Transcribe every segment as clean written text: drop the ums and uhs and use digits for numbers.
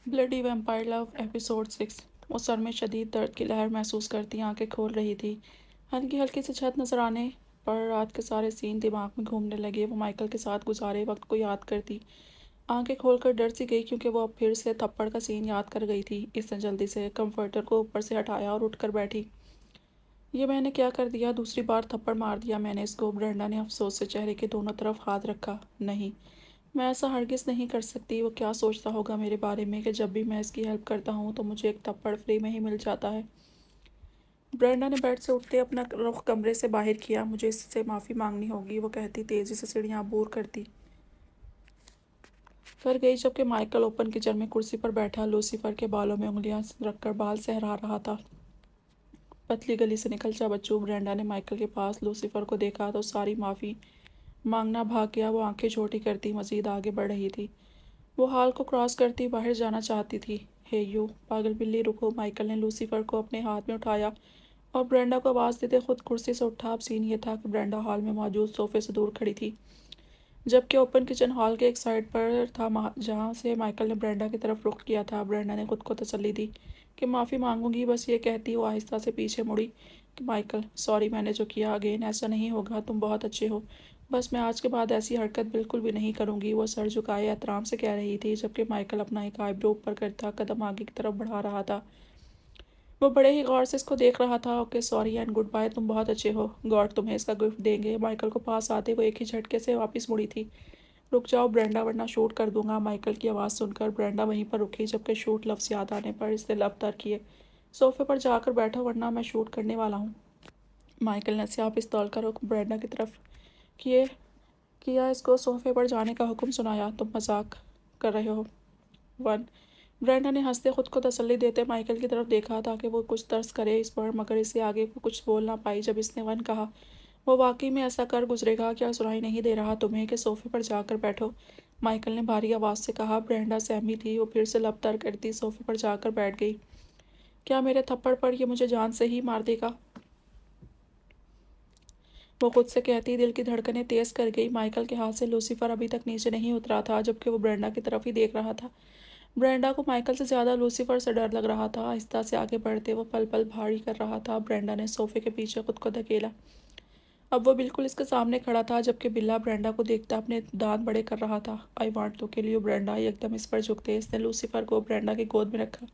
Bloody vampire love episode 6। वो sir में शदीद दर्द की लहर महसूस करती आंखें खोल रही थी। हल्की हल्की सी छत नजर आने पर रात के सारे सीन दिमाग में घूमने लगे। वो माइकल के साथ गुजारे वक्त को याद करती आंखें खोलकर डर सी गई, क्योंकि वो अब फिर से थप्पड़ का सीन याद कर गई थी। इसने जल्दी से कंफर्टर को ऊपर से हटाया और उठकर बैठी। ये मैंने क्या कर दिया? दूसरी बार थप्पड़ मार दिया मैंने इसको। ब्रेंडा ने अफसोस से चेहरे के दोनों तरफ हाथ रखा। नहीं, मैं ऐसा हरगिज़ नहीं कर सकती। वो क्या सोचता होगा मेरे बारे में कि जब भी मैं इसकी हेल्प करता हूँ तो मुझे एक थप्पड़ फ्री में ही मिल जाता है। ब्रेंडा ने बेड से उठते अपना रुख कमरे से बाहर किया। मुझे इससे माफ़ी मांगनी होगी, वो कहती तेज़ी से सीढ़ियाँ अबूर करती कर गई, जबकि माइकल ओपन किचन में कुर्सी पर बैठा लूसीफर के बालों में उंगलियां रखकर बाल सहरा रहा था। पतली गली से निकल जा बच्चों। ब्रेंडा ने माइकल के पास लूसीफर को देखा तो सारी माफ़ी मांगना भाग गया। वो आंखें छोटी करती मजीद आगे बढ़ रही थी। वो हॉल को क्रॉस करती बाहर जाना चाहती थी। हे यू पागल बिल्ली, रुको! माइकल ने लूसीफर को अपने हाथ में उठाया और ब्रेंडा को आवाज़ देते खुद कुर्सी से उठा। अब सीन ये था कि ब्रेंडा हॉल में मौजूद सोफे से दूर खड़ी थी, जबकि ओपन किचन हॉल के एक साइड पर था जहाँ से माइकल ने ब्रेंडा की तरफ रुख किया था। ब्रेंडा ने खुद को तसल्ली दी कि माफ़ी मांगूंगी, बस ये कहती वो आहिस्ता से पीछे मुड़ी कि माइकल सॉरी, मैंने जो किया अगेन ऐसा नहीं होगा, तुम बहुत अच्छे हो। बस मैं आज के बाद ऐसी हरकत बिल्कुल भी नहीं करूंगी। वो सर झुकाए एहतराम से कह रही थी, जबकि माइकल अपना एक आईब्रो ऊपर करता कदम आगे की तरफ बढ़ा रहा था। वो बड़े ही गौर से इसको देख रहा था। Okay sorry and goodbye, तुम बहुत अच्छे हो, गॉड तुम्हें इसका गिफ्ट देंगे। माइकल को पास आते वो एक ही झटके से वापस मुड़ी थी। रुक जाओ ब्रेंडा, वरना शूट कर दूंगा। माइकल की आवाज़ सुनकर ब्रेंडा वहीं पर रुकी, जबकि शूट लफ्ज़ याद आने पर इसने लब तर किए। सोफे पर जाकर बैठो वरना मैं शूट करने वाला हूँ। माइकल ने स्याह पिस्तौल का रुख ब्रेंडा की तरफ किए किया इसको सोफे पर जाने का हुक्म सुनाया। तुम मजाक कर रहे हो? वन। ब्रेंडा ने हंसते खुद को तसल्ली देते माइकल की तरफ देखा ताकि वो कुछ तर्स करे इस पर, मगर इससे आगे वो कुछ बोल ना पाई। जब इसने वन कहा, वो वाकई में ऐसा कर गुजरेगा क्या? सुनाई नहीं दे रहा तुम्हें कि सोफे पर जाकर बैठो? माइकल ने भारी आवाज़ से कहा। ब्रेंडा सहमी थी। वो फिर से लब तर करती सोफे पर जाकर बैठ गई। क्या मेरे थप्पड़ पर ये मुझे जान से ही मार देगा? वो खुद से कहती दिल की धड़कनें तेज कर गई। माइकल के हाथ से लूसीफर अभी तक नीचे नहीं उतरा था, जबकि वो ब्रेंडा की तरफ ही देख रहा था। ब्रेंडा को माइकल से ज़्यादा लूसीफर से डर लग रहा था। आहिस्ता से आगे बढ़ते वो पल पल भारी कर रहा था। ब्रेंडा ने सोफे के पीछे खुद को धकेला। अब वो बिल्कुल इसके सामने खड़ा था, जबकि बिल्ला ब्रेंडा को देखता अपने दांत बड़े कर रहा था। I want to kill you Brenda. एकदम इस पर झुकते इसने लूसीफर को ब्रेंडा की गोद में रखा,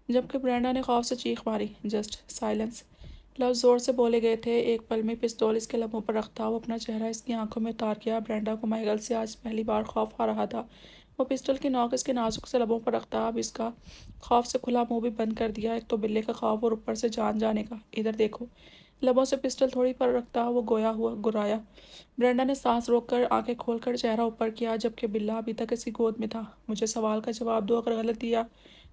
जबकि ब्रेंडा ने खौफ से चीख मारी। जस्ट साइलेंस लफ्ज़ जोर से बोले गए थे। एक पल में पिस्तौल इसके लबों पर रखता वो अपना चेहरा इसकी आंखों में उतार किया। ब्रेंडा को माइकल से आज पहली बार खौफ आ रहा था। वो पिस्टल की नोक इसके नाजुक से लबों पर रखता अब इसका खौफ से खुला मुंह भी बंद कर दिया। एक तो बिल्ले का खौफ और ऊपर से जान जाने का। इधर देखो। लबों से पिस्टल थोड़ी पर रखता वो गोया हुआ गुराया। ब्रेंडा ने सांस रोककर आंखें खोलकर चेहरा ऊपर किया, जबकि बिल्ला अभी तक इसकी गोद में था। मुझे सवाल का जवाब दो, अगर गलत दिया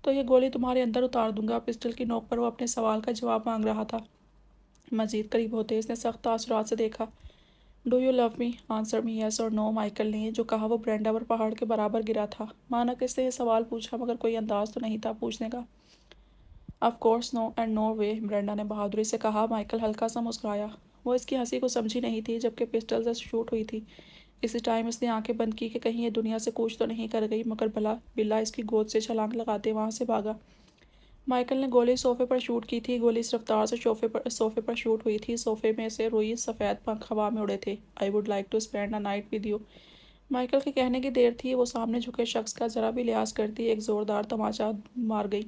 तो ये गोली तुम्हारे अंदर उतार दूंगा। पिस्टल की नोक पर वो अपने सवाल का जवाब मांग रहा था। मजीद करीब होते इसने सख्त तासुरात से देखा। Do you love me? Answer me yes और नो। माइकल ने जो कहा वो ब्रेंडा पर पहाड़ के बराबर गिरा था। माना कि इसने ये सवाल पूछा, मगर कोई अंदाज तो नहीं था पूछने का। Of course no and no way, Brenda ने बहादुरी से कहा। माइकल हल्का सा मुस्कुराया। वो इसकी हंसी को समझी नहीं थी, जबकि पिस्टल से शूट हुई थी। इसी टाइम इसने आंखें बंद की कि कहीं ये दुनिया से कूच तो नहीं कर गई, मगर भला बिल्ला इसकी गोद से छलांग लगाते वहां से भागा। माइकल ने गोली सोफे पर शूट की थी। गोली इस रफ्तार से सोफे पर शूट हुई थी सोफे में से रुई सफ़ेद पंख हवा में उड़े थे। I would like to spend a night with you. Michael के कहने की देर थी। वो सामने झुके शख्स का जरा भी लिहाज करती एक ज़ोरदार तमाचा मार गई।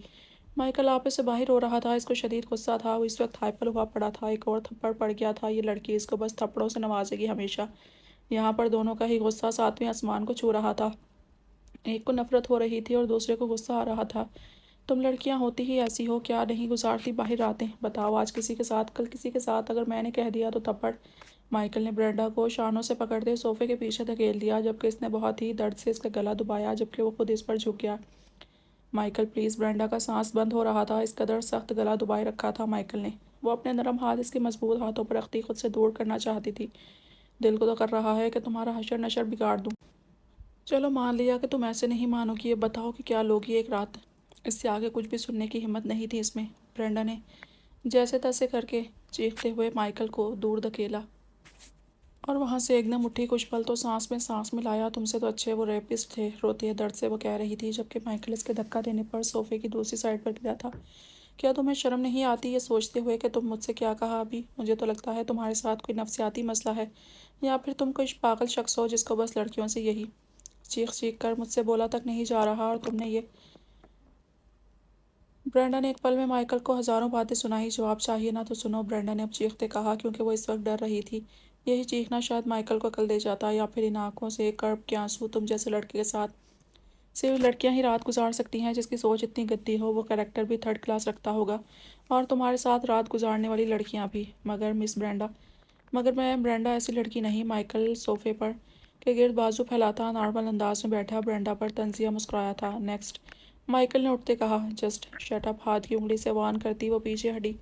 माइकल आपे से बाहर हो रहा था। इसको शदीद गुस्सा था। वो इस वक्त हाइपर हुआ पड़ा था। एक और थप्पड़ पड़ गया था। ये लड़की इसको बस थप्पड़ों से नवाजेगी हमेशा। यहाँ पर दोनों का ही गुस्सा सातवें आसमान को छू रहा था। एक को नफरत हो रही थी और दूसरे को गुस्सा आ रहा था। तुम लड़कियां होती ही ऐसी हो, क्या नहीं गुजारती बाहर रातें? बताओ, आज किसी के साथ कल किसी के साथ, अगर मैंने कह दिया तो थप्पड़। माइकल ने ब्रेंडा को शानों से पकड़ते सोफे के पीछे धकेल दिया, जबकि इसने बहुत ही दर्द से इसका गला दबाया, जबकि वो खुद इस पर झुक गया। Michael please. ब्रेंडा का सांस बंद हो रहा था। इस कदर सख्त गला दबाए रखा था माइकल ने। वो अपने नरम हाथ इसके मजबूत हाथों पर रखती खुद से दूर करना चाहती थी। दिल को तो कर रहा है कि तुम्हारा हशर नशर बिगाड़ दूँ। चलो मान लिया कि तुम ऐसे नहीं मानोगी। ये बताओ कि क्या लोगी एक रात? इससे आगे कुछ भी सुनने की हिम्मत नहीं थी इसमें। ब्रेंडा ने जैसे तैसे करके चीखते हुए माइकल को दूर धकेला और वहाँ से एकदम उठी। कुछ पल तो सांस में सांस मिलाया। तुमसे तो अच्छे वो रेपिस्ट थे, रोती है दर्द से वो कह रही थी, जबकि माइकल इसके धक्का देने पर सोफे की दूसरी साइड पर गिरा था। क्या तुम्हें शर्म नहीं आती ये सोचते हुए कि तुम मुझसे क्या कहा अभी? मुझे तो लगता है तुम्हारे साथ कोई नफसियाती मसला है, या फिर तुम कोई पागल शख्स हो जिसको बस लड़कियों से यही। चीख चीख कर मुझसे बोला तक नहीं जा रहा और तुमने ये। ब्रेंडा ने एक पल में माइकल को हजारों बातें सुनाई। जवाब चाहिए ना तो सुनो, ब्रेंडा ने अब चीखते कहा, क्योंकि वो इस वक्त डर रही थी। यही चीखना शायद माइकल को अकल दे जाता, या फिर इन आंखों से कर्ब के आंसू। तुम जैसे लड़के के साथ सिर्फ लड़कियां ही रात गुजार सकती हैं जिसकी सोच इतनी गंदी हो, वो कैरेक्टर भी थर्ड क्लास रखता होगा, और तुम्हारे साथ रात गुजारने वाली लड़कियां भी। मगर मिस ब्रेंडा, मगर मैं ब्रेंडा ऐसी लड़की नहीं। माइकल सोफे पर के गिर्द बाजू फैलाता नॉर्मल अंदाज में बैठा ब्रेंडा पर तंजिया मुस्कुराया था। नेक्स्ट, माइकल ने उठते कहा। जस्ट शट अप, हाथ की उंगली से वान करती वो पीछे हटी।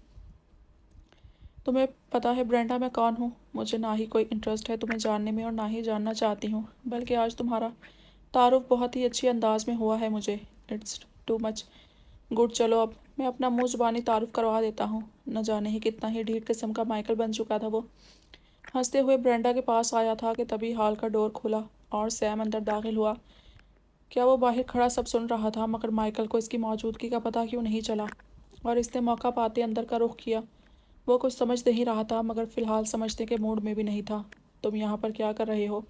तुम्हें पता है ब्रेंडा मैं कौन हूँ? मुझे ना ही कोई इंटरेस्ट है तुम्हें जानने में और ना ही जानना चाहती हूँ, बल्कि आज तुम्हारा तारुफ बहुत ही अच्छी अंदाज में हुआ है मुझे। It's too much good. चलो अब मैं अपना मुंह जुबानी तारुफ करवा देता हूँ। न जाने ही कितना ही ढीठ किस्म का माइकल बन चुका था वो। हंसते हुए ब्रेंडा के पास आया था कि तभी हॉल का डोर खुला और सैम अंदर दाखिल हुआ। क्या वो बाहर खड़ा सब सुन रहा था? मगर माइकल को इसकी मौजूदगी का पता क्यों नहीं चला, और इसने मौका पाते अंदर का रुख किया। वो कुछ समझ नहीं रहा था, मगर फिलहाल समझने के मूड में भी नहीं था। तुम यहाँ पर क्या कर रहे हो?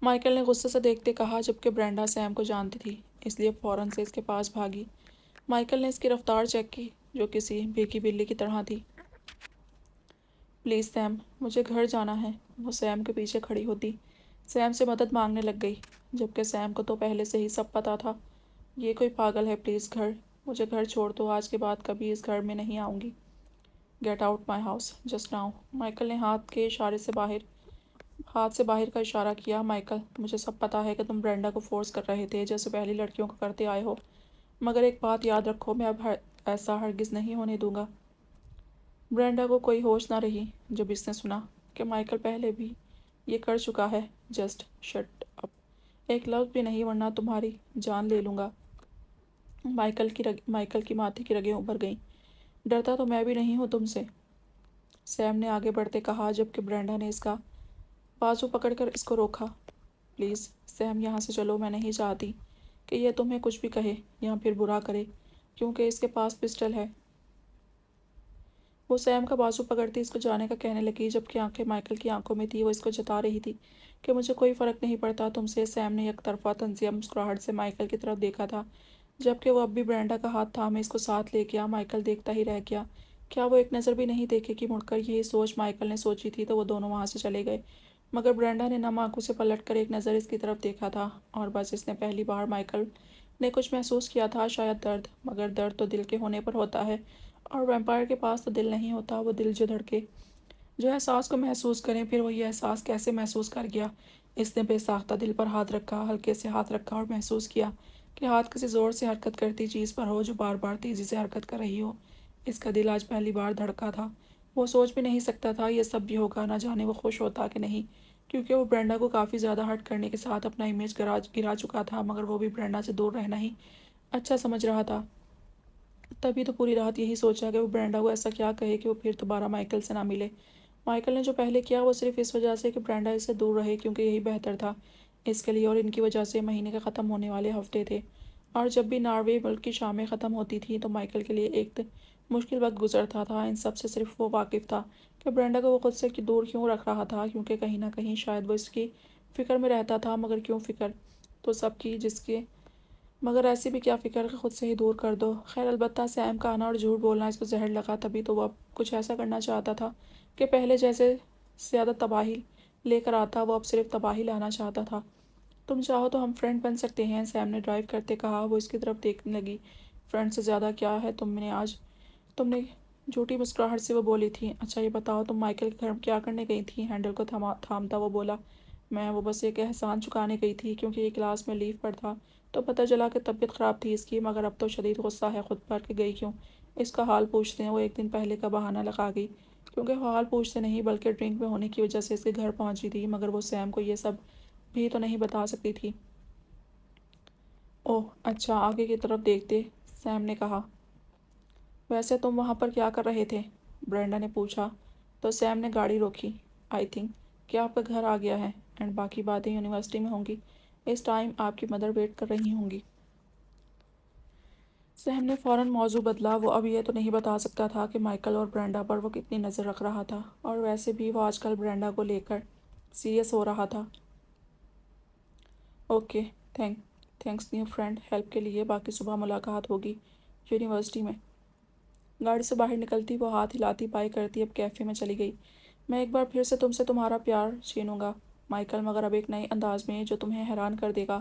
माइकल ने गुस्से से देखते कहा, जबकि ब्रेंडा सैम को जानती थी, इसलिए फ़ौरन से इसके पास भागी। माइकल ने इसकी रफ्तार चेक की, जो किसी भीगी बिल्ली की तरह थी। प्लीज़ सैम, मुझे घर जाना है। वो सैम के पीछे खड़ी होती सैम से मदद मांगने लग गई, जबकि सैम को तो पहले से ही सब पता था। ये कोई पागल है। प्लीज़ घर, मुझे घर छोड़ दो। आज के बाद कभी इस घर में नहीं आऊँगी। Get out my house just now. Michael ने हाथ से बाहर का इशारा किया। माइकल, मुझे सब पता है कि तुम ब्रेंडा को फोर्स कर रहे थे, जैसे पहली लड़कियों को करते आए हो, मगर एक बात याद रखो, मैं अब ऐसा हरगिज़ नहीं होने दूंगा। ब्रेंडा को कोई होश ना रही जब इसने सुना कि माइकल पहले भी ये कर चुका है। जस्ट शट अप, एक लफ्ज़ भी नहीं, वरना तुम्हारी जान ले लूँगा। माइकल की माथे की रगें उभर गईं। डरता तो मैं भी नहीं हूँ तुमसे, सैम ने आगे बढ़ते कहा, जबकि ब्रेंडा ने इसका बाजू पकड़कर इसको रोका। प्लीज़ सैम, यहाँ से चलो। मैं नहीं चाहती कि यह तुम्हें कुछ भी कहे या फिर बुरा करे, क्योंकि इसके पास पिस्टल है। वो सैम का बाजू पकड़ती इसको जाने का कहने लगी, जबकि आंखें माइकल की आंखों में थी। वो इसको जता रही थी कि मुझे कोई फ़र्क नहीं पड़ता तुमसे। सैम ने एक तरफा तंजिया मुस्कुराहट से माइकल की तरफ देखा था, जबकि वो अब भी ब्रेंडा का हाथ थामे इसको साथ ले गया। माइकल देखता ही रह गया। क्या वो एक नज़र भी नहीं देखेगी मुड़कर? यही सोच माइकल ने सोची थी, तो वो दोनों वहाँ से चले गए। मगर ब्रेंडा ने नम आंखों से पलट कर एक नज़र इसकी तरफ देखा था, और बस इसने पहली बार माइकल ने कुछ महसूस किया था, शायद दर्द। मगर दर्द तो दिल के होने पर होता है, और वैम्पायर के पास तो दिल नहीं होता। वो दिल जो धड़के, जो एहसास को महसूस करें। फिर वो ये एहसास कैसे महसूस कर गया? इसने बेसाख्ता दिल पर हाथ रखा, हल्के से हाथ रखा, और महसूस किया कि हाथ किसी ज़ोर से हरकत करती चीज़ पर हो, जो बार बार तेज़ी से हरकत कर रही हो। इसका दिल आज पहली बार धड़का था। वो सोच भी नहीं सकता था ये सब भी होगा। ना जाने वो खुश होता कि नहीं, क्योंकि वो ब्रेंडा को काफ़ी ज़्यादा हर्ट करने के साथ अपना इमेज गिरा चुका था। मगर वो भी ब्रेंडा से दूर रहना ही अच्छा समझ रहा था। तभी तो पूरी रात यही सोचा कि वो ब्रेंडा को ऐसा क्या कहे कि वो फिर दोबारा माइकल से ना मिले। माइकल ने जो पहले किया वो सिर्फ इस वजह से कि ब्रेंडा इससे दूर रहे, क्योंकि यही बेहतर था इसके लिए। और इनकी वजह से महीने के ख़त्म होने वाले हफ्ते थे, और जब भी नॉर्वे मुल्क की शामें ख़त्म होती थी तो माइकल के लिए एक मुश्किल वक्त गुजरता था। इन सब से सिर्फ वो वाकिफ़ था कि ब्रेंडा को वो खुद से दूर क्यों रख रहा था, क्योंकि कहीं ना कहीं शायद वो इसकी फ़िक्र में रहता था। मगर क्यों फ़िक्र तो सबकी, जिसके मगर ऐसी भी क्या फ़िक्र कि खुद से ही दूर कर दो। खैर, अलबत्ता सैम का आना और झूठ बोलना इसको जहर लगा, तभी तो वो अब कुछ ऐसा करना चाहता था कि पहले जैसे ज़्यादा तबाही लेकर आता, वो अब सिर्फ तबाही लाना चाहता था। तुम चाहो तो हम फ्रेंड बन सकते हैं, सैम ने ड्राइव करते कहा। वो इसकी तरफ देखने लगी। फ्रेंड से ज़्यादा क्या है तुमने झूठी मुस्कुराहट से वो बोली थी। अच्छा ये बताओ, तुम माइकल के घर क्या करने गई थी? हैंडल को थामता वो बोला। वो बस एक एहसान चुकाने गई थी, क्योंकि ये क्लास में लीव पर था, तो पता चला कि तबीयत ख़राब थी इसकी। मगर अब तो शदीद गुस्सा है खुद पर कि गई क्यों। इसका हाल पूछते हैं। वो एक दिन पहले का बहाना लगा गई, क्योंकि हाल पूछते नहीं बल्कि ड्रिंक में होने की वजह से इसके घर पहुंची थी। मगर वो सैम को ये सब भी तो नहीं बता सकती थी। ओह अच्छा, आगे की तरफ देखते सैम ने कहा। वैसे तुम वहाँ पर क्या कर रहे थे? ब्रेंडा ने पूछा। तो सैम ने गाड़ी रोकी। आई थिंक कि आपका घर आ गया है एंड बाकी बातें यूनिवर्सिटी में होंगी। इस टाइम आपकी मदर वेट कर रही होंगी। सैम ने फ़ौरन मौजू बदला। वो अब ये तो नहीं बता सकता था कि माइकल और ब्रेंडा पर वो कितनी नज़र रख रहा था, और वैसे भी वो आजकल ब्रेंडा को लेकर सीरियस हो रहा था। Okay, thanks new friend, help के लिए। बाकी सुबह मुलाकात होगी यूनिवर्सिटी में। गाड़ी से बाहर निकलती वो हाथ हिलाती बाई करती अब कैफ़े में चली गई। मैं एक बार फिर से तुमसे तुम्हारा प्यार छीनूंगा माइकल, मगर अब एक नए अंदाज में जो तुम्हें हैरान कर देगा।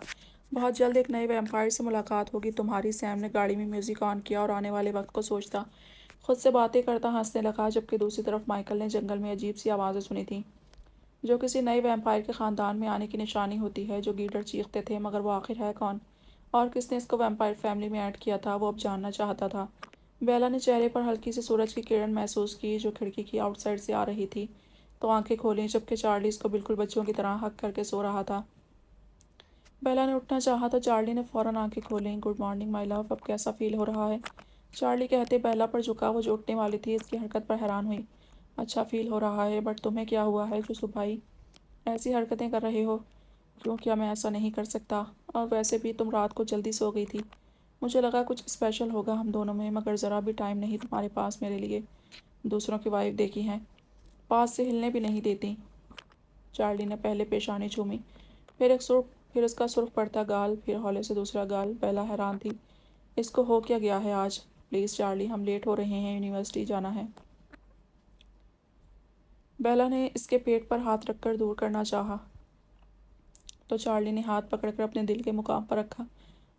बहुत जल्द एक नए वैम्पायर से मुलाकात होगी तुम्हारी। सैम ने गाड़ी में म्यूज़िक ऑन किया और आने वाले वक्त को सोचता खुद से बातें करता हंसने लगा, जबकि दूसरी तरफ माइकल ने जंगल में अजीब सी आवाज़ें सुनी थीं जो किसी नए वैम्पायर के ख़ानदान में आने की निशानी होती है। जो गीदड़ चीखते थे, मगर वो आखिर है कौन और किसने इसको वैम्पायर फैमिली में ऐड किया था, वो अब जानना चाहता था। बेला ने चेहरे पर हल्की सी सूरज की किरण महसूस की जो खिड़की की आउटसाइड से आ रही थी, तो आंखें खोलीं, जबकि चार्ली इसको बिल्कुल बच्चों की तरह हक करके सो रहा था। बेला ने उठना चाहा तो चार्ली ने फ़ौरन आंखें खोलीं। गुड मॉर्निंग माय लव, अब कैसा फील हो रहा है? चार्ली कहते बेला पर झुका। वो जो उठने वाली थी इसकी हरकत पर हैरान हुई। अच्छा फील हो रहा है, बट तुम्हें क्या हुआ है जो सुबह ही ऐसी हरकतें कर रहे हो? क्यों, क्या मैं ऐसा नहीं कर सकता? और वैसे भी तुम रात को जल्दी सो गई थी। मुझे लगा कुछ स्पेशल होगा हम दोनों में, मगर ज़रा भी टाइम नहीं तुम्हारे पास मेरे लिए। दूसरों की वाइफ देखी हैं, पास से हिलने भी नहीं देती। चार्ली ने पहले पेशानी चूमी, फिर उसका सुर्ख पड़ता गाल, फिर हौले से दूसरा गाल। बेला हैरान थी। इसको हो क्या गया है आज? प्लीज़ चार्ली, हम लेट हो रहे हैं, यूनिवर्सिटी जाना है। बेला ने इसके पेट पर हाथ रखकर दूर करना चाहा, तो चार्ली ने हाथ पकड़कर अपने दिल के मुकाम पर रखा।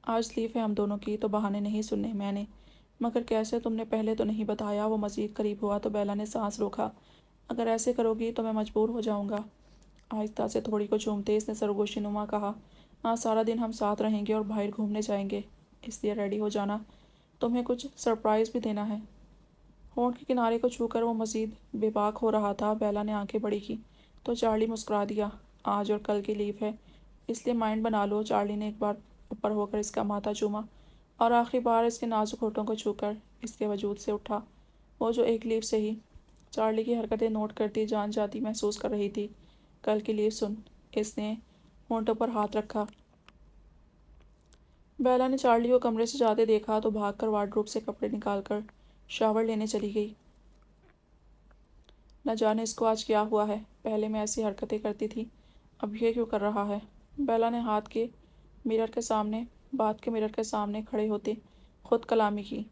आज लीव है हम दोनों की, तो बहाने नहीं सुनने मैंने। मगर कैसे? तुमने पहले तो नहीं बताया। वो मज़ीद करीब हुआ तो बेला ने सांस रोका। अगर ऐसे करोगी तो मैं मजबूर हो जाऊंगा। आहिस्ता से थोड़ी को चूमते इसने सरगोशी नुमा कहा, आज सारा दिन हम साथ रहेंगे और बाहर घूमने जाएंगे, इसलिए रेडी हो जाना, तुम्हें कुछ सरप्राइज़ भी देना है। होंठ के किनारे को छूकर वो मज़ीद बेबाक हो रहा था। बेला ने आंखें बड़ी की तो चार्ली मुस्कुरा दिया। आज और कल की लीव है, इसलिए माइंड बना लो। चार्ली ने एक बार ऊपर होकर इसका माथा चूमा और आखिरी बार इसके नाजुक होठों को छूकर इसके वजूद से उठा। वो जो एक लीव से ही चार्ली की हरकतें नोट करती जान जाती महसूस कर रही थी। कल की लीव सुन। इसने होंठों पर हाथ रखा। बेला ने चार्ली को कमरे से जाते देखा तो भागकर वार्डरोब से कपड़े निकालकर शावर लेने चली गई। न जाने इसको आज क्या हुआ है, पहले मैं ऐसी हरकतें करती थी, अब ये क्यों कर रहा है? बेला ने मिरर के सामने बात के मिरर के सामने खड़े होते खुद कलामी की।